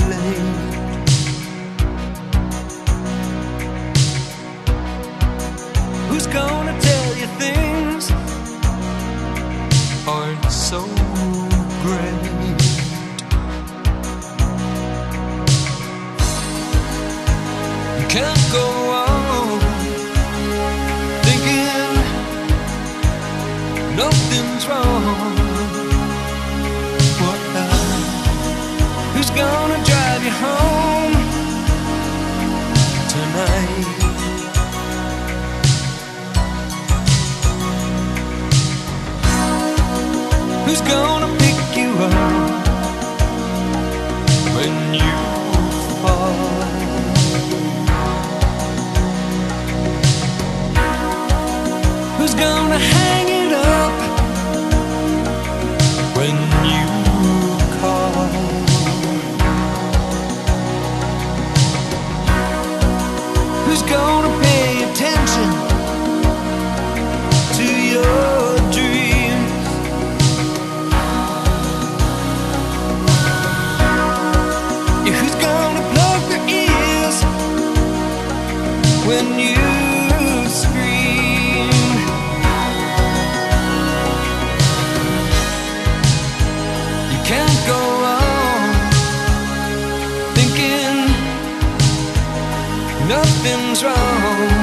late. Who's gonna tell you things aren't so great? You can't go on thinking nothing's wrong. What now? Who's gonna drive you home tonight? Who's gonna pick you up when you fall? Who's gonna hang it up when you call? Who's gonna pay attention to your dreams? Yeah, who's gonna plug their ears when you scream? You can't go on thinking nothing's wrong.